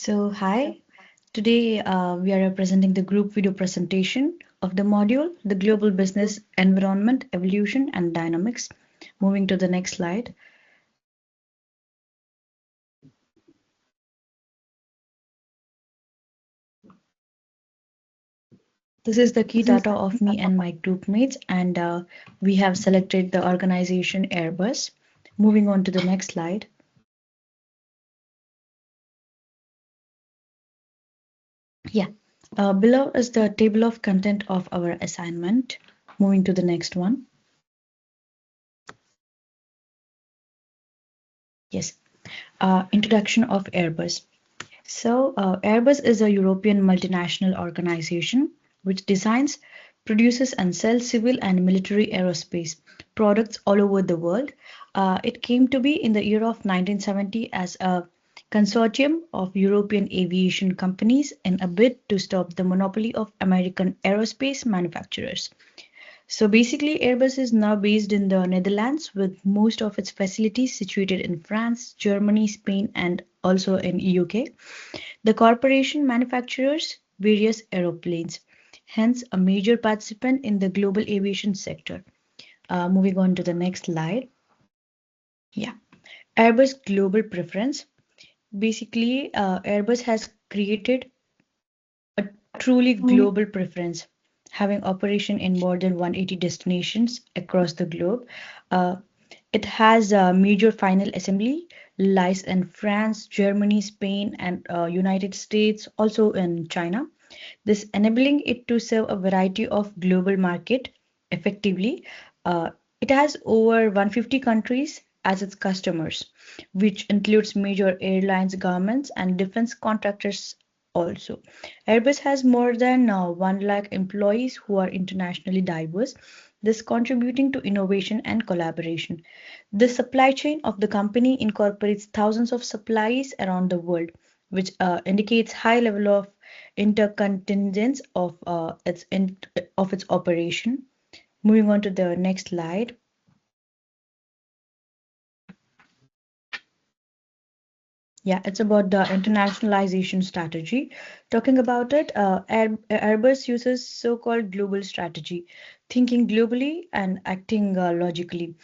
Hi. Today we are representing the group video presentation of the module, the global business environment, evolution and dynamics. Moving to the next slide. This is the key data of me and my group mates, and we have selected the organization Airbus. Moving on to the next slide. Below is the table of content of our assignment. Moving to the next one. Yes, introduction of Airbus. Airbus is a European multinational organization which designs, produces, and sells civil and military aerospace products all over the world. It came to be in the year of 1970 as a consortium of European aviation companies in a bid to stop the monopoly of American aerospace manufacturers. So basically, Airbus is now based in the Netherlands with most of its facilities situated in France, Germany, Spain, and also in UK. The corporation manufactures various aeroplanes, hence a major participant in the global aviation sector. Moving on to the next slide. Yeah, Airbus global preference. Basically, Airbus has created a truly global preference, having operation in more than 180 destinations across the globe. Uh, it has a major final assembly lies in France, Germany, Spain, and United States, also in China. This enabling it to serve a variety of global market effectively. Uh, it has over 150 countries as its customers, which includes major airlines, governments, and defense contractors also. Airbus has more than 1 lakh employees who are internationally diverse, this contributing to innovation and collaboration. The supply chain of the company incorporates thousands of supplies around the world, which indicates high level of intercontingence of its operation. Moving on to the next slide. Yeah, it's about the internationalization strategy. Talking about it, Airbus uses so-called global strategy, thinking globally and acting logically.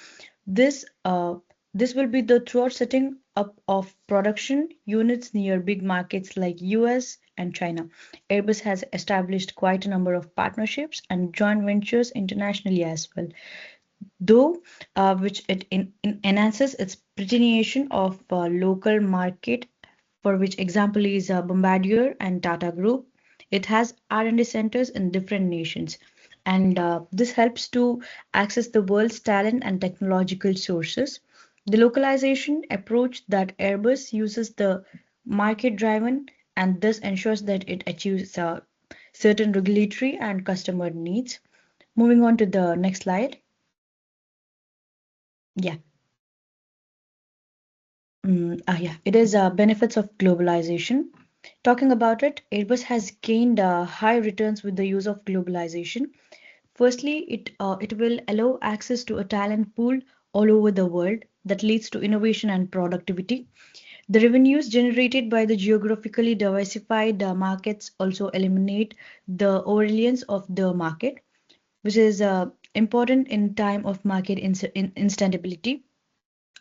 This uh, this will be the throughout setting up of production units near big markets like US and China. Airbus has established quite a number of partnerships and joint ventures internationally as well, though which enhances its pretension of local market, for which example is Bombardier and Tata Group. It has R&D centers in different nations, and this helps to access the world's talent and technological sources. The localization approach that Airbus uses the market driven and thus ensures that it achieves certain regulatory and customer needs. Moving on to the next slide. Yeah. It is benefits of globalization. Talking about it, Airbus has gained high returns with the use of globalization. Firstly, it will allow access to a talent pool all over the world that leads to innovation and productivity. The revenues generated by the geographically diversified markets also eliminate the overreliance of the market, which is important in time of market instability.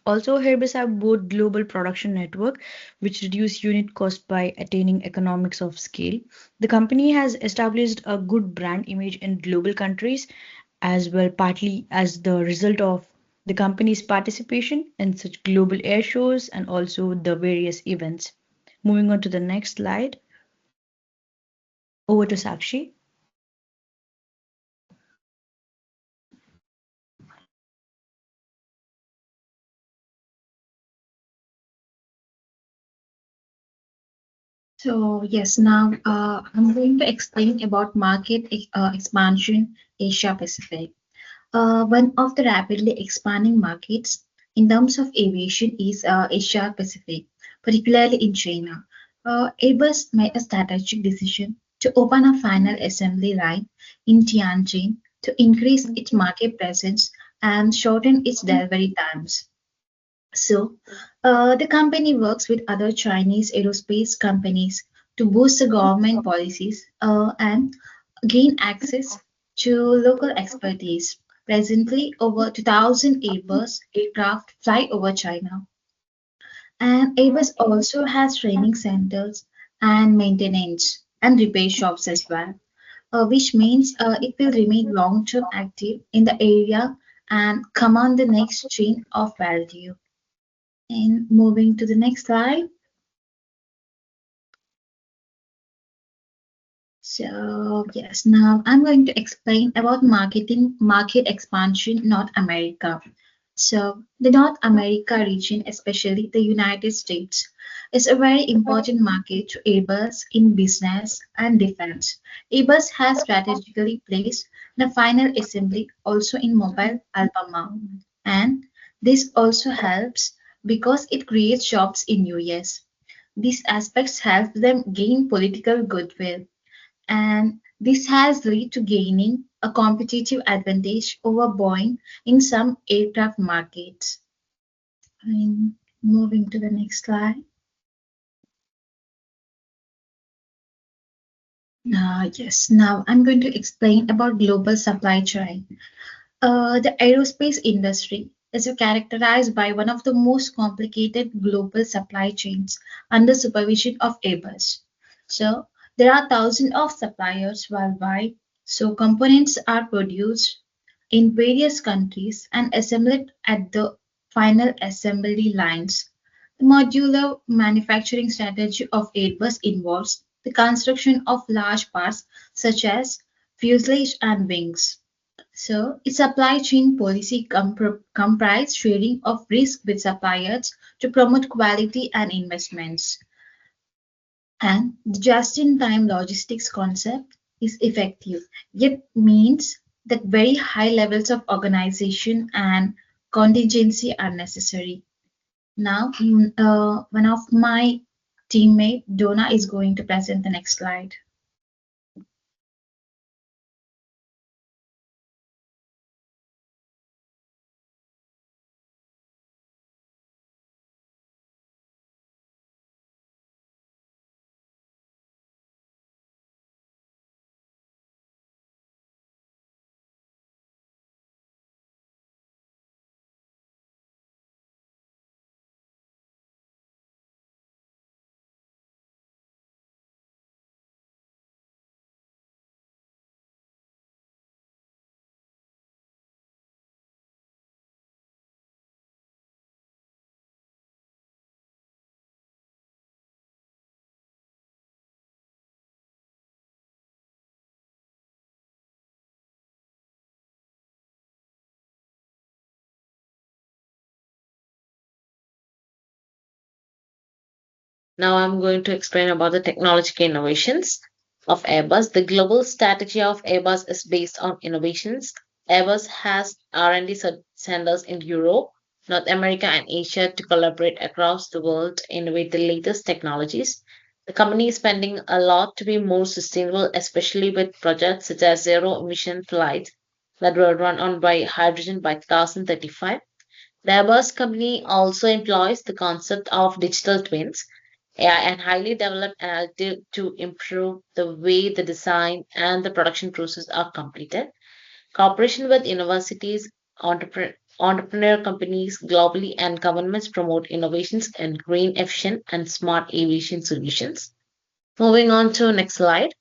Also, Airbus have both global production network, which reduce unit cost by attaining economics of scale. The company has established a good brand image in global countries as well, partly as the result of the company's participation in such global air shows and also the various events. Moving on to the next slide. Over to Sakshi. So yes, now I'm going to explain about market expansion Asia Pacific. One of the rapidly expanding markets in terms of aviation is Asia Pacific, particularly in China. Airbus made a strategic decision to open a final assembly line in Tianjin to increase its market presence and shorten its delivery times. So, the company works with other Chinese aerospace companies to boost the government policies and gain access to local expertise. Presently, over 2,000 Airbus aircraft fly over China, and Airbus also has training centers and maintenance and repair shops as well, which means it will remain long-term active in the area and command the next chain of value. And moving to the next slide. So yes, now I'm going to explain about market expansion in North America. So the North America region, especially the United States, is a very important market to Airbus in business and defense. Airbus has strategically placed the final assembly also in Mobile, Alabama, and this also helps because it creates jobs in US. These aspects help them gain political goodwill, and this has led to gaining a competitive advantage over Boeing in some aircraft markets. And moving to the next slide. Yes, now I'm going to explain about global supply chain. The aerospace industry is characterized by one of the most complicated global supply chains under supervision of Airbus. So, there are thousands of suppliers worldwide. So, components are produced in various countries and assembled at the final assembly lines. The modular manufacturing strategy of Airbus involves the construction of large parts such as fuselage and wings. So, its supply chain policy comprise sharing of risk with suppliers to promote quality and investments. And the just-in-time logistics concept is effective, yet means that very high levels of organization and contingency are necessary. Now, one of my teammate, Donna, is going to present the next slide. Now I'm going to explain about the technological innovations of Airbus. The global strategy of Airbus is based on innovations. Airbus has R&D centers in Europe, North America, and Asia to collaborate across the world to innovate the latest technologies. The company is spending a lot to be more sustainable, especially with projects such as zero emission flights that will run on by hydrogen by 2035. The Airbus company also employs the concept of digital twins, AI, and highly developed analytics to improve the way the design and the production process are completed. Cooperation with universities, entrepreneur companies globally, and governments promote innovations in green, efficient, and smart aviation solutions. Moving on to next slide.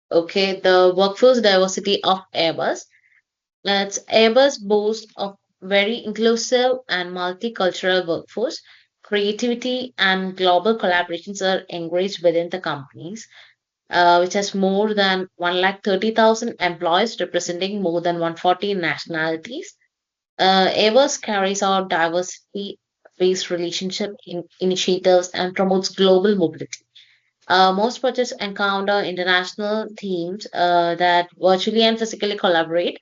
Okay, the workforce diversity of Airbus. Airbus boasts of very inclusive and multicultural workforce. Creativity and global collaborations are encouraged within the companies, which has more than 130,000 employees representing more than 140 nationalities. Airbus carries out diversity-based relationship initiatives and promotes global mobility. Most projects encounter international teams that virtually and physically collaborate,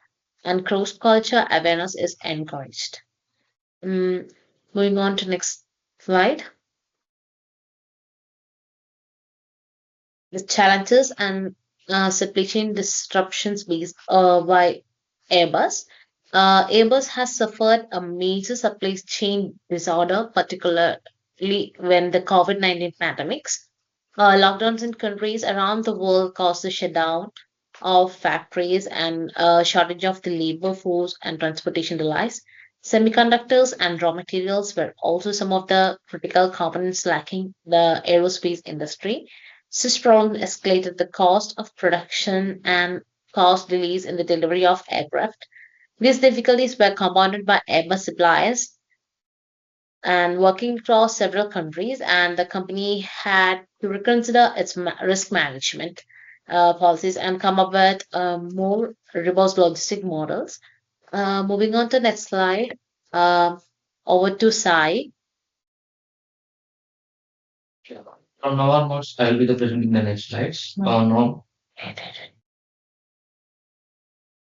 and cross-culture awareness is encouraged. Mm, moving on to next slide. The challenges and supply chain disruptions based by Airbus. Airbus has suffered a major supply chain disorder, particularly when the COVID-19 pandemics. Lockdowns in countries around the world caused the shutdown of factories and a shortage of the labor force and transportation delays. Semiconductors and raw materials were also some of the critical components lacking the aerospace industry. Such problems escalated the cost of production and caused delays in the delivery of aircraft. These difficulties were compounded by Airbus suppliers and working across several countries, and the company had to reconsider its risk management policies and come up with more robust logistic models. Moving on to the next slide, uh, over to Sai. From now onwards, I will be the presenting the next slides. No,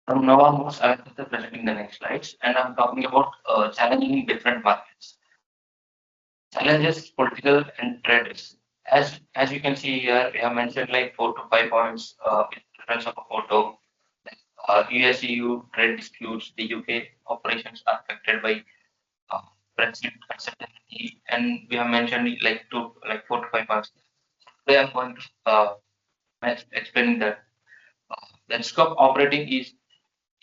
from now onwards, I will be the presenting the next slides, and I'm talking about challenging in different markets. Challenges, political and trade risks. As you can see here, we have mentioned like 4 to 5 points with reference of a photo. US-EU trade disputes, the UK operations are affected by uh, Brexit uncertainty, and we have mentioned like 4 to 5 points. Today I'm going to explain that the risk of operating is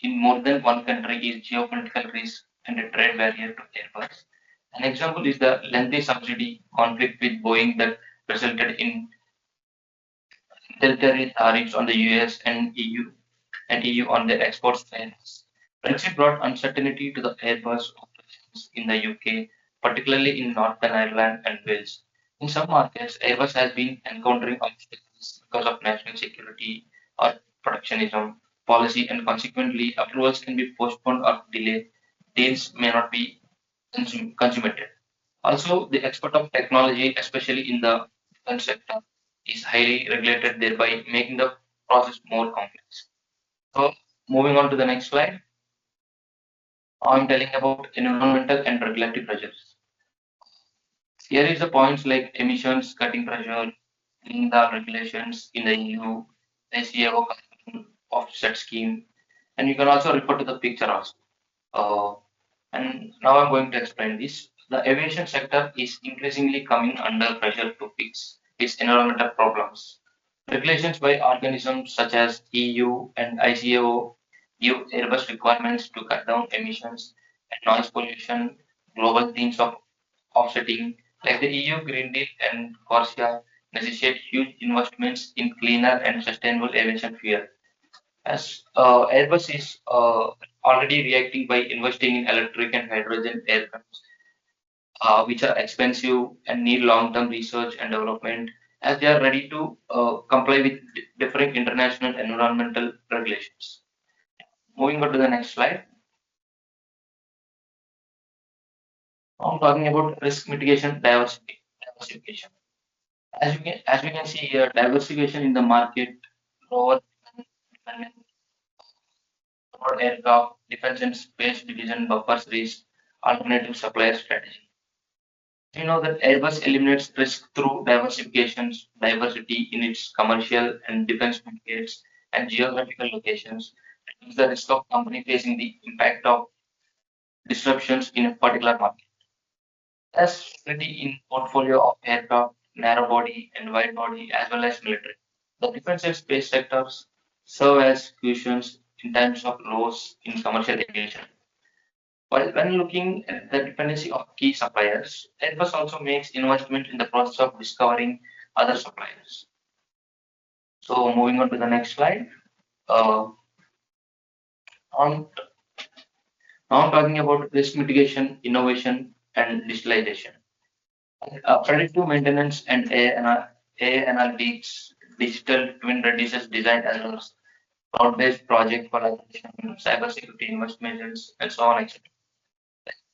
in more than one country is geopolitical risk and a trade barrier to Airbus. An example is the lengthy subsidy conflict with Boeing that resulted in territorial tariffs on the US and EU on their exports fairness. Brexit brought uncertainty to the Airbus operations in the UK, particularly in Northern Ireland and Wales. In some markets, Airbus has been encountering obstacles because of national security or protectionism policy, and consequently, approvals can be postponed or delayed. Deals may not be consummated. Also, the export of technology, especially in the defense sector, is highly regulated, thereby making the process more complex. So, moving on to the next slide, I'm telling about environmental and regulatory pressures. Here is the points like emissions, cutting pressure, clean the regulations in the EU, SCAO carbon offset scheme, and you can also refer to the picture also. Uh, and now I'm going to explain this. The aviation sector is increasingly coming under pressure to fix its environmental problems. Regulations by organisms such as EU and ICAO give Airbus requirements to cut down emissions and noise pollution, global themes of offsetting, like the EU Green Deal and Corsia, necessitate huge investments in cleaner and sustainable aviation fuel. As Airbus is already reacting by investing in electric and hydrogen aircraft, which are expensive and need long-term research and development, as they are ready to comply with different international environmental regulations. Moving on to the next slide, I'm talking about risk mitigation diversification. As we can see here, diversification in the market, lower dependence on aircraft, defense and space division buffers risk, alternative supplier strategy. We know that Airbus eliminates risk through diversifications, diversity in its commercial and defense markets and geographical locations, reduce the risk of company facing the impact of disruptions in a particular market. As stability in portfolio of aircraft, narrow body and wide body, as well as military. The defense and space sectors serve as cushions in times of loss in commercial aviation. While when looking at the dependency of key suppliers, Airbus also makes investment in the process of discovering other suppliers. So moving on to the next slide. Uh, on, now I'm talking about risk mitigation, innovation, and digitalization. Predictive maintenance and AI analytics, digital twin reduces design errors, cloud-based project collaboration, cybersecurity investments, and so on, etc.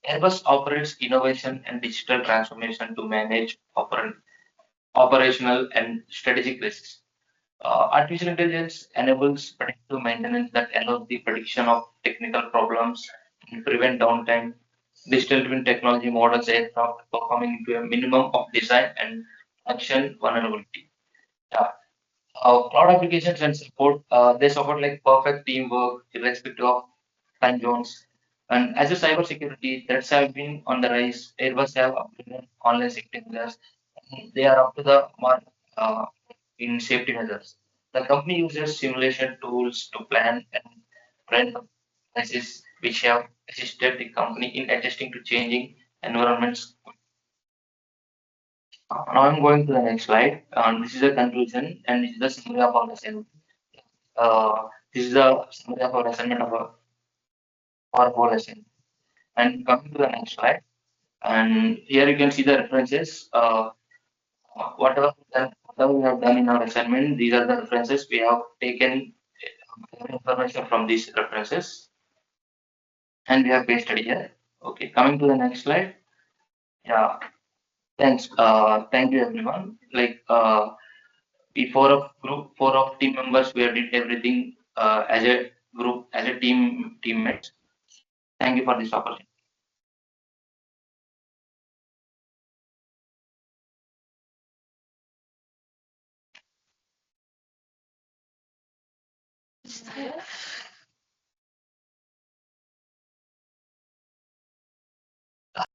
Airbus operates innovation and digital transformation to manage operational and strategic risks. Artificial intelligence enables predictive maintenance that allows the prediction of technical problems and prevent downtime. Digital twin technology models aircraft performing into a minimum of design and function vulnerability. Yeah. Cloud applications and support, they support like perfect teamwork irrespective of time zones. And as a cybersecurity, threats have been on the rise. Airbus have upgraded online safety measures. And they are up to the mark in safety measures. The company uses simulation tools to plan and run crises, which have assisted the company in adjusting to changing environments. Now I'm going to the next slide. This is a conclusion, and this is the summary of our lesson. This is the summary of our assignment of our whole lesson. And coming to the next slide, and here you can see the references. Whatever we have done in our assignment, these are the references we have taken information from these references, and we have pasted here. Okay, coming to the next slide. Yeah, thanks. Thank you everyone. Like we four of team members, we have did everything as a group, as a teammates. Thank you for this opportunity.